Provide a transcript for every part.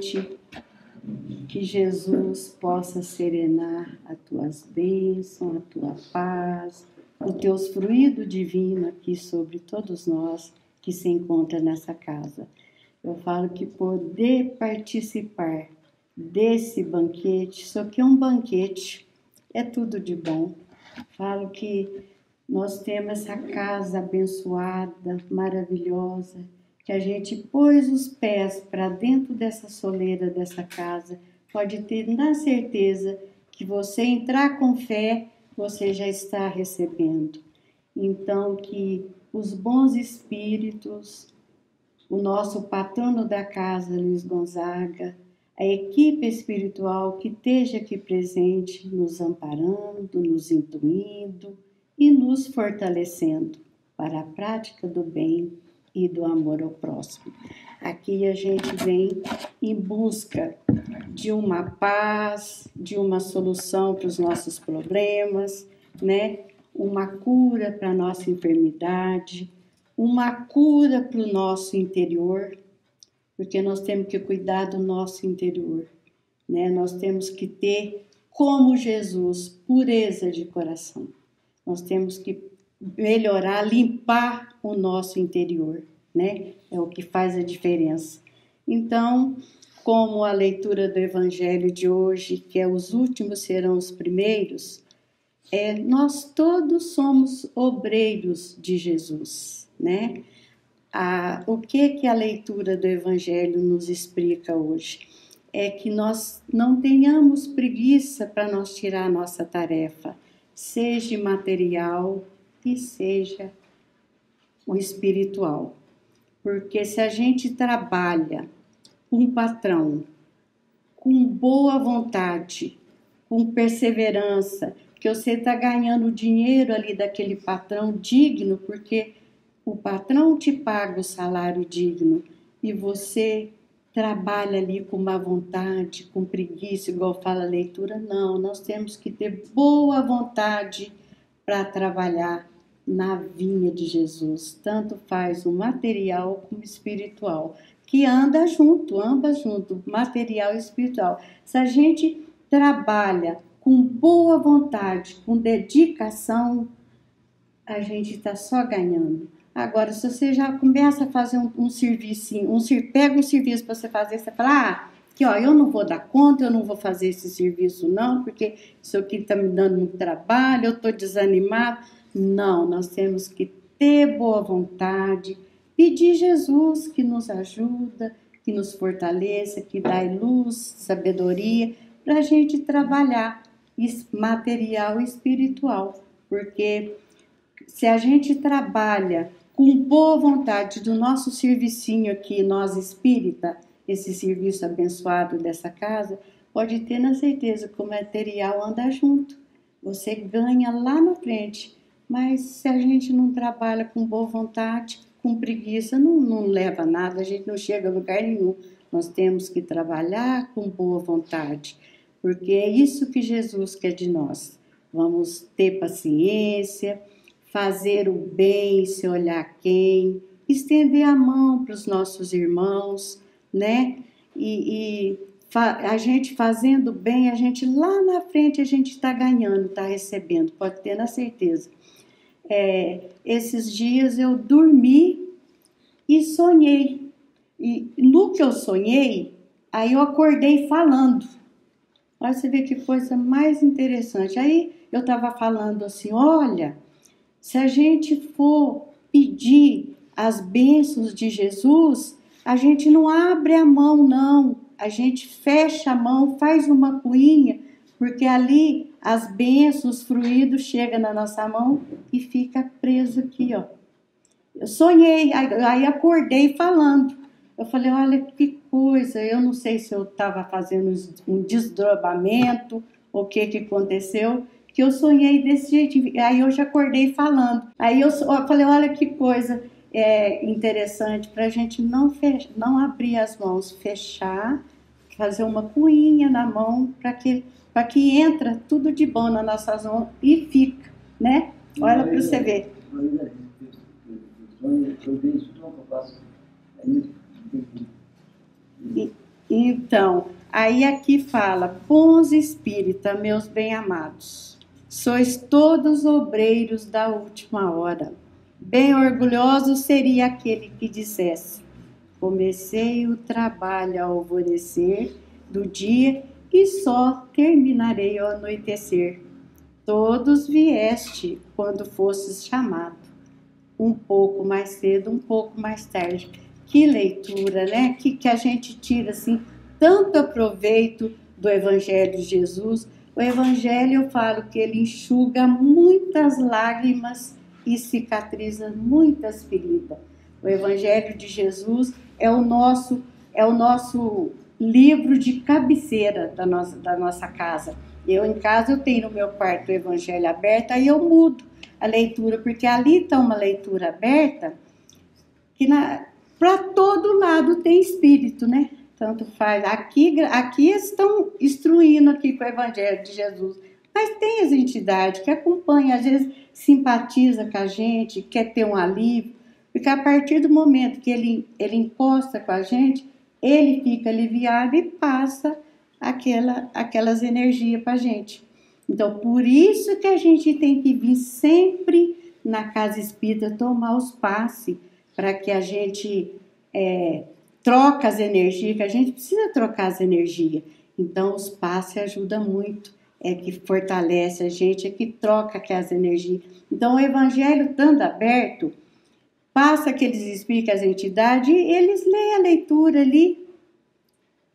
noite, que Jesus possa serenar as tuas bênçãos, a tua paz, o teu fluido divino aqui sobre todos nós que se encontram nessa casa. Eu falo que poder participar desse banquete, só que é um banquete, é tudo de bom. Falo que nós temos essa casa abençoada, maravilhosa, que a gente pôs os pés para dentro dessa soleira dessa casa, pode ter na certeza que você entrar com fé, você já está recebendo. Então, que os bons espíritos, o nosso patrono da casa, Luiz Gonzaga, a equipe espiritual que esteja aqui presente, nos amparando, nos intuindo e nos fortalecendo para a prática do bem e do amor ao próximo. Aqui a gente vem em busca de uma paz, de uma solução para os nossos problemas, né? Uma cura para a nossa enfermidade, uma cura para o nosso interior, porque nós temos que cuidar do nosso interior, né? Nós temos que ter, como Jesus, pureza de coração. Nós temos que melhorar, limpar o nosso interior, né? É o que faz a diferença. Então, como a leitura do Evangelho de hoje, que é os últimos serão os primeiros, nós todos somos obreiros de Jesus, né? O que a leitura do Evangelho nos explica hoje? É que nós não tenhamos preguiça para nós tirar a nossa tarefa, seja material e seja o espiritual. Porque se a gente trabalha com um patrão, com boa vontade, com perseverança, que você está ganhando dinheiro ali daquele patrão digno, porque o patrão te paga o salário digno e você trabalha ali com má vontade, com preguiça, igual fala a leitura. Não, nós temos que ter boa vontade para trabalhar na vinha de Jesus. Tanto faz o material como o espiritual, que anda junto, ambas junto, material e espiritual. Se a gente trabalha com boa vontade, com dedicação, a gente está só ganhando. Agora, se você já começa a fazer um serviço, pega um serviço para você fazer, você fala, aqui, ó, eu não vou dar conta, eu não vou fazer esse serviço não, porque isso aqui está me dando muito trabalho, eu estou desanimado. Não, nós temos que ter boa vontade, pedir Jesus que nos ajuda, que nos fortaleça, que dá luz, sabedoria, para a gente trabalhar material e espiritual, porque se a gente trabalha com boa vontade do nosso servicinho aqui, nós espírita, esse serviço abençoado dessa casa, pode ter na certeza que o material anda junto. Você ganha lá na frente. Mas se a gente não trabalha com boa vontade, com preguiça, não leva nada, a gente não chega a lugar nenhum. Nós temos que trabalhar com boa vontade, porque é isso que Jesus quer de nós. Vamos ter paciência, fazer o bem, se olhar quem, estender a mão para os nossos irmãos, né? A gente fazendo bem, a gente lá na frente a gente está ganhando, está recebendo, pode ter na certeza. Esses dias eu dormi e sonhei. E no que eu sonhei, aí eu acordei falando. Olha, você vê que coisa mais interessante. Aí eu estava falando assim, olha, se a gente for pedir as bênçãos de Jesus, a gente não abre a mão, não. A gente fecha a mão, faz uma cuinha, porque ali as bênçãos, os fluidos chegam na nossa mão e fica preso aqui, ó. Eu sonhei, aí acordei falando. Eu falei, olha que coisa, eu não sei se eu estava fazendo um desdobramento, ou o que aconteceu, que eu sonhei desse jeito, aí eu já acordei falando. Aí eu falei, olha que coisa interessante, para a gente não abrir as mãos, fechar, fazer uma cuinha na mão, para que entra tudo de bom na nossa mão e fica, né? Olha para você ver. Então, aí aqui fala: bons espíritas, meus bem-amados, sois todos obreiros da última hora. Bem orgulhoso seria aquele que dissesse: comecei o trabalho ao alvorecer do dia e só terminarei ao anoitecer. Todos vieste quando fosses chamado, um pouco mais cedo, um pouco mais tarde. Que leitura, né? Que a gente tira assim tanto proveito do Evangelho de Jesus. O Evangelho, eu falo que ele enxuga muitas lágrimas e cicatriza muitas feridas. O Evangelho de Jesus é o nosso livro de cabeceira da nossa casa. Eu, em casa, eu tenho no meu quarto o Evangelho aberto, aí eu mudo a leitura, porque ali está uma leitura aberta que para todo lado tem espírito, né? Tanto faz. Aqui estão instruindo aqui com o Evangelho de Jesus, mas tem as entidades que acompanham, às vezes simpatiza com a gente, quer ter um alívio, porque a partir do momento que ele encosta com a gente, ele fica aliviado e passa aquelas energias para a gente. Então, por isso que a gente tem que vir sempre na casa espírita tomar os passes, para que a gente troca as energias, que a gente precisa trocar as energias. Então, os passes ajudam muito, que fortalece a gente, que troca aquelas energias. Então, o Evangelho estando aberto, passa aqueles espíritos, as entidades, e eles leem a leitura ali,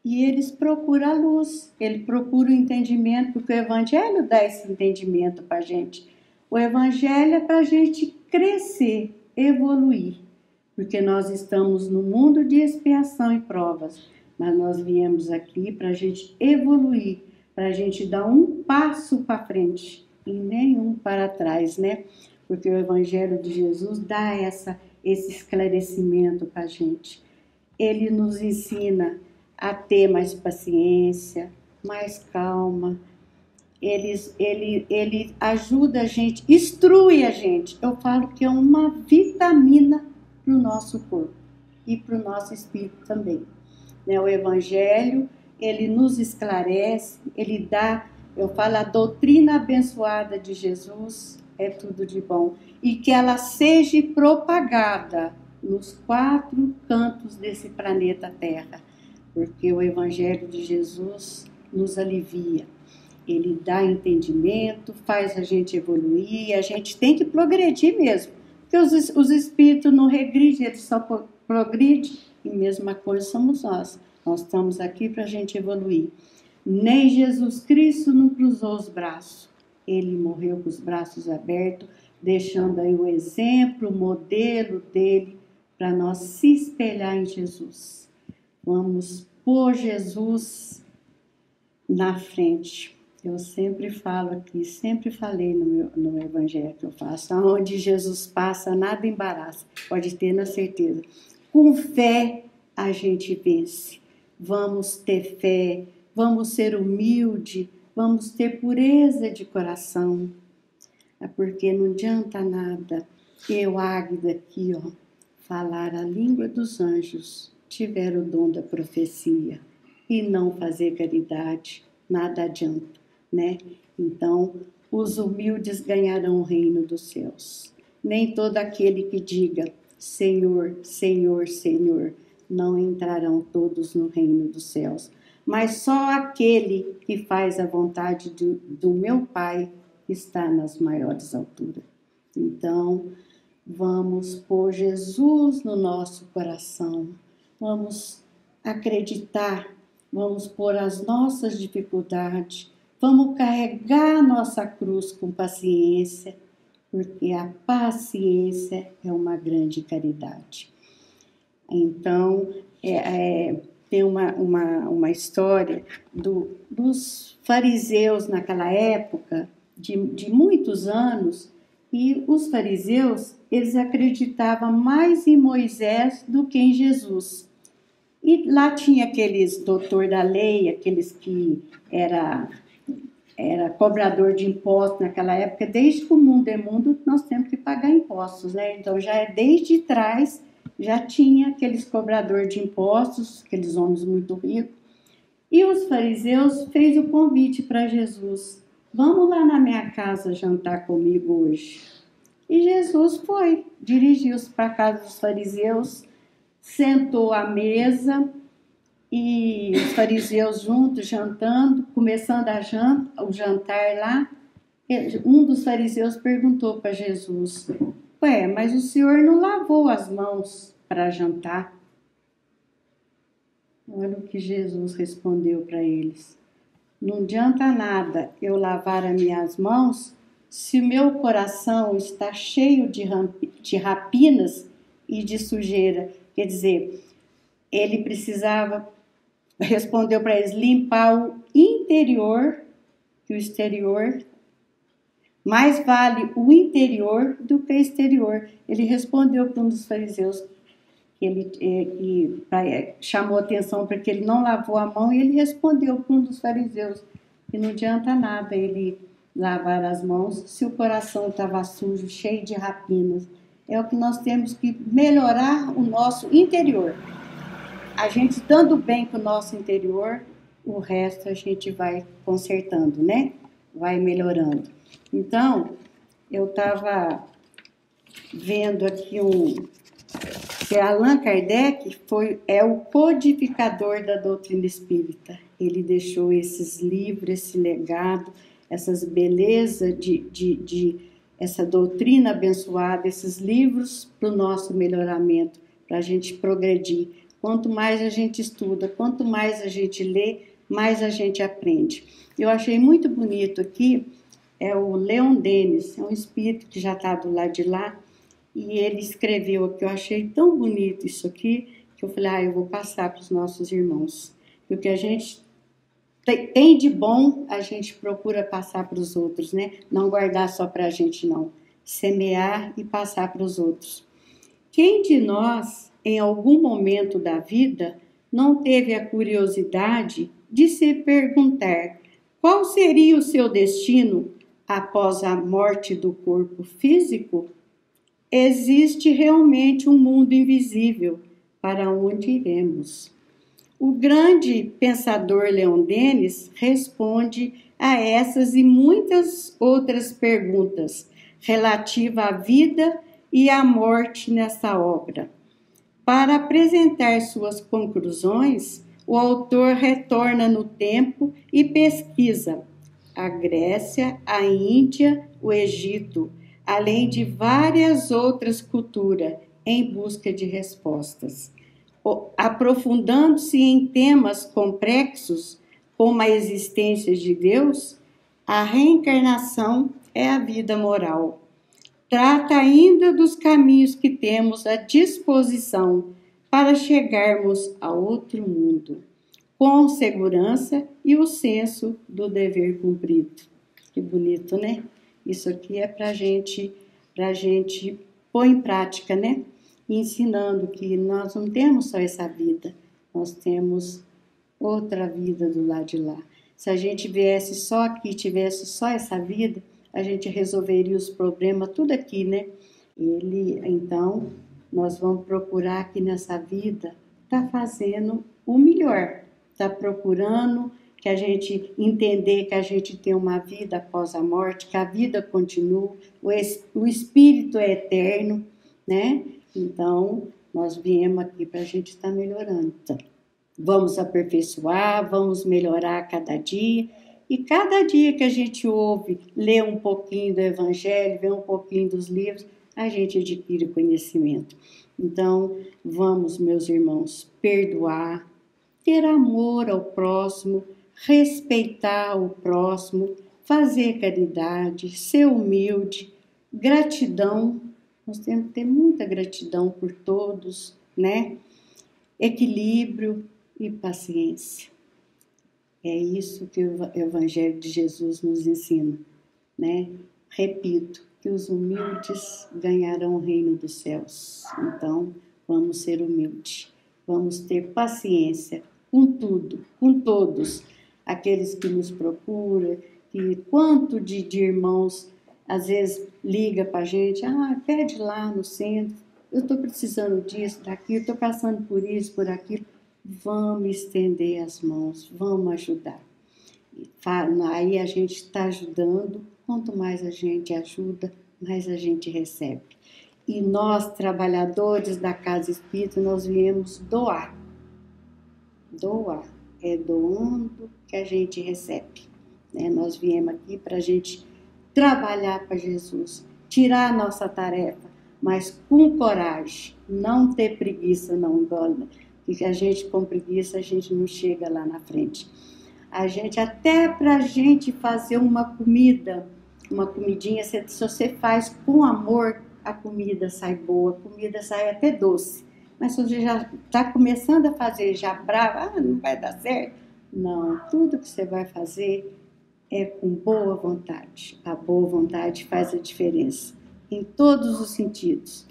e eles procuram a luz, eles procuram o entendimento, porque o Evangelho dá esse entendimento para a gente. O Evangelho é para a gente crescer, evoluir, porque nós estamos no mundo de expiação e provas, mas nós viemos aqui para a gente evoluir, para a gente dar um passo para frente e nenhum para trás, né? Porque o Evangelho de Jesus dá esse esclarecimento para a gente. Ele nos ensina a ter mais paciência, mais calma. Ele ajuda a gente, instrui a gente. Eu falo que é uma vitamina para o nosso corpo e para o nosso espírito também. O Evangelho, ele nos esclarece, ele dá, eu falo, a doutrina abençoada de Jesus é tudo de bom. E que ela seja propagada nos 4 cantos desse planeta Terra. Porque o Evangelho de Jesus nos alivia. Ele dá entendimento, faz a gente evoluir, a gente tem que progredir mesmo. Porque os espíritos não regridem, eles só progridem, e a mesma coisa somos nós. Nós estamos aqui para a gente evoluir. Nem Jesus Cristo não cruzou os braços. Ele morreu com os braços abertos, deixando aí o exemplo, o modelo dele, para nós se espelhar em Jesus. Vamos pôr Jesus na frente. Eu sempre falo aqui, sempre falei no Evangelho que eu faço, aonde Jesus passa, nada embaraça, pode ter na certeza. Com fé a gente vence. Vamos ter fé, vamos ser humilde, vamos ter pureza de coração. É porque não adianta nada eu, Águida, aqui, falar a língua dos anjos, tiver o dom da profecia e não fazer caridade, nada adianta, né? Então, os humildes ganharão o reino dos céus. Nem todo aquele que diga Senhor, Senhor, Senhor, não entrarão todos no reino dos céus, mas só aquele que faz a vontade do meu Pai que está nas maiores alturas. Então, vamos pôr Jesus no nosso coração, vamos acreditar, vamos pôr as nossas dificuldades, vamos carregar a nossa cruz com paciência, porque a paciência é uma grande caridade. Então, tem uma história dos fariseus naquela época, de muitos anos, e os fariseus, eles acreditavam mais em Moisés do que em Jesus. E lá tinha aqueles doutor da lei, aqueles que era cobrador de impostos naquela época. Desde que o mundo é mundo, nós temos que pagar impostos, né? Então, já desde trás, já tinha aqueles cobradores de impostos, aqueles homens muito ricos, E os fariseus fez o convite para Jesus: vamos lá na minha casa jantar comigo hoje. E Jesus foi, dirigiu-se para a casa dos fariseus, sentou à mesa e os fariseus juntos jantando, começando o jantar lá. Um dos fariseus perguntou para Jesus: ué, mas o senhor não lavou as mãos para jantar? Olha o que Jesus respondeu para eles: não adianta nada eu lavar as minhas mãos se o meu coração está cheio de rapinas e de sujeira. Quer dizer, ele precisava, respondeu para eles, limpar o interior que o exterior. Mais vale o interior do que o exterior. Ele respondeu para um dos fariseus que chamou atenção para que ele não lavou a mão, e ele respondeu para um dos fariseus que não adianta nada ele lavar as mãos se o coração estava sujo, cheio de rapinas. É o que nós temos que melhorar, o nosso interior. A gente estando bem com o nosso interior, o resto a gente vai consertando, né? Vai melhorando. Então, eu estava vendo aqui que Allan Kardec é o codificador da doutrina espírita. Ele deixou esses livros, esse legado, essas belezas essa doutrina abençoada, esses livros para o nosso melhoramento, para a gente progredir. Quanto mais a gente estuda, quanto mais a gente lê, mais a gente aprende. Eu achei muito bonito aqui, é o Leon Denis, é um espírito que já está do lado de lá, e ele escreveu aqui, eu achei tão bonito isso aqui, que eu falei, eu vou passar para os nossos irmãos. E o que a gente tem de bom, a gente procura passar para os outros, né? Não guardar só para a gente, não. Semear e passar para os outros. Quem de nós, em algum momento da vida, não teve a curiosidade de se perguntar qual seria o seu destino após a morte do corpo físico? Existe realmente um mundo invisível para onde iremos. O grande pensador Leon Denis responde a essas e muitas outras perguntas relativas à vida e à morte nessa obra. Para apresentar suas conclusões, o autor retorna no tempo e pesquisa a Grécia, a Índia, o Egito, além de várias outras culturas, em busca de respostas. Aprofundando-se em temas complexos, como a existência de Deus, a reencarnação é a vida moral. Trata ainda dos caminhos que temos à disposição para chegarmos a outro mundo, com segurança e o senso do dever cumprido. Que bonito, né? Isso aqui é para gente pôr em prática, né? Ensinando que nós não temos só essa vida, nós temos outra vida do lado de lá. Se a gente viesse só aqui, tivesse só essa vida, a gente resolveria os problemas tudo aqui, né? Então, nós vamos procurar aqui nessa vida, tá fazendo o melhor, tá procurando que a gente entender que a gente tem uma vida após a morte, que a vida continua, o espírito é eterno, né? Então, nós viemos aqui para a gente estar melhorando. Então, vamos aperfeiçoar, vamos melhorar a cada dia. E cada dia que a gente ouve, lê um pouquinho do Evangelho, vê um pouquinho dos livros, a gente adquire conhecimento. Então, vamos, meus irmãos, perdoar, ter amor ao próximo, respeitar o próximo, fazer caridade, ser humilde, gratidão. Nós temos que ter muita gratidão por todos, né? Equilíbrio e paciência. É isso que o Evangelho de Jesus nos ensina, né? Repito, que os humildes ganharão o reino dos céus. Então, vamos ser humildes, vamos ter paciência com tudo, com todos, aqueles que nos procuram, que quanto de irmãos às vezes liga para a gente, pede lá no centro, eu estou precisando disso, daquilo, estou passando por isso, por aquilo. vamos estender as mãos, vamos ajudar. Aí a gente está ajudando, quanto mais a gente ajuda, mais a gente recebe. E nós, trabalhadores da Casa Espírita, nós viemos doar. Doar. É doando que a gente recebe. Né? Nós viemos aqui para a gente trabalhar para Jesus, tirar a nossa tarefa, mas com coragem, não ter preguiça, não, porque a gente com preguiça, a gente não chega lá na frente. A gente, até para a gente fazer uma comidinha, se você faz com amor, a comida sai boa, a comida sai até doce. Mas se você já está começando a fazer já brava, não vai dar certo. Não, tudo que você vai fazer é com boa vontade. A boa vontade faz a diferença, em todos os sentidos,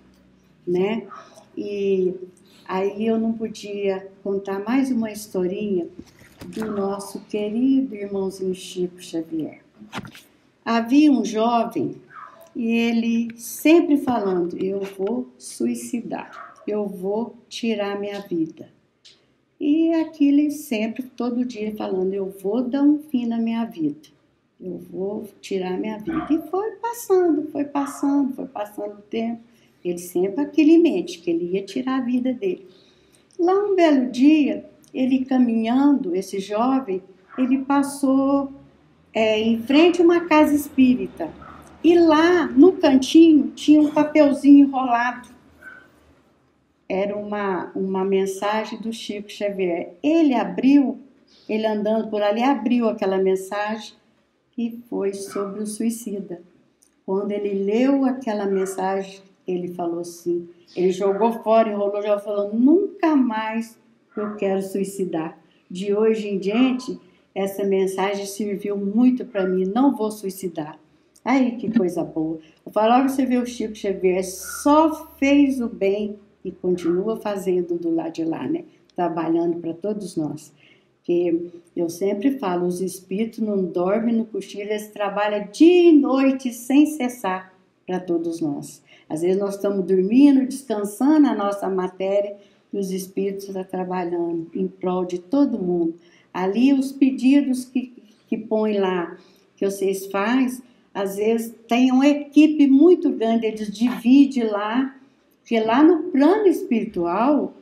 né? E aí eu não podia contar mais uma historinha do nosso querido irmãozinho Chico Xavier. Havia um jovem e ele sempre falando, eu vou suicidar, eu vou tirar minha vida. E aquele sempre, todo dia falando, eu vou dar um fim na minha vida, eu vou tirar minha vida. E foi passando o tempo, ele sempre aquele em mente, que ele ia tirar a vida dele. Lá um belo dia, ele caminhando, esse jovem, ele passou em frente a uma casa espírita. E lá, no cantinho, tinha um papelzinho enrolado. Era uma mensagem do Chico Xavier. Ele andando por ali, abriu aquela mensagem e foi sobre o suicida. Quando ele leu aquela mensagem, ele falou assim, ele jogou fora, enrolou, já falou, nunca mais eu quero suicidar. De hoje em diante, essa mensagem serviu muito para mim, não vou suicidar. Aí, que coisa boa. Eu falo, olha, você vê o Chico Xavier, só fez o bem e continua fazendo do lado de lá, né? Trabalhando para todos nós. Porque eu sempre falo, os espíritos não dormem, não cochilam, eles trabalham dia e noite sem cessar para todos nós. Às vezes nós estamos dormindo, descansando a nossa matéria e os espíritos estão trabalhando em prol de todo mundo. Ali os pedidos que põem lá, que vocês fazem, às vezes tem uma equipe muito grande, eles dividem lá, porque lá no plano espiritual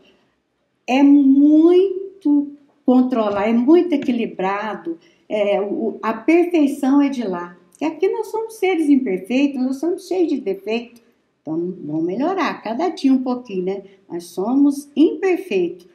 é muito controlado, é muito equilibrado, a perfeição é de lá. Porque aqui nós somos seres imperfeitos, nós somos cheios de defeitos, então vamos melhorar, cada dia um pouquinho, né? Mas somos imperfeitos,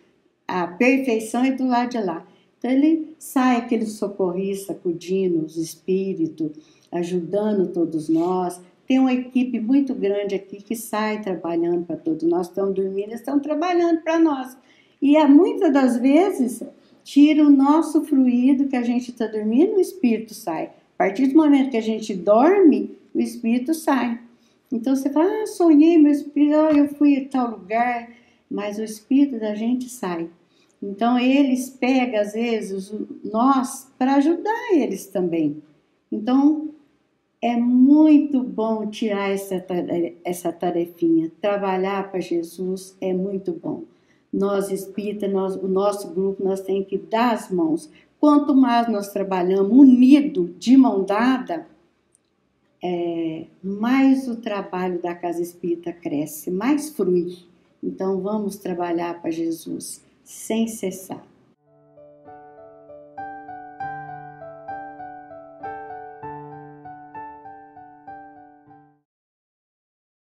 a perfeição é do lado de lá. Então ele sai aquele socorrista, acudindo os espíritos, ajudando todos nós. Tem uma equipe muito grande aqui que sai trabalhando para todos nós. Estamos dormindo, eles estão trabalhando para nós. E muitas das vezes tira o nosso fluido que a gente está dormindo, o espírito sai. A partir do momento que a gente dorme, o espírito sai. Então você fala, sonhei, meu espírito, eu fui a tal lugar, mas o espírito da gente sai. Então eles pegam, às vezes, nós para ajudar eles também. Então é muito bom tirar essa tarefinha. Trabalhar para Jesus é muito bom. Nós espíritas, o nosso grupo, nós temos que dar as mãos. Quanto mais nós trabalhamos unidos, de mão dada, mais o trabalho da Casa Espírita cresce, mais flui. Então vamos trabalhar para Jesus sem cessar.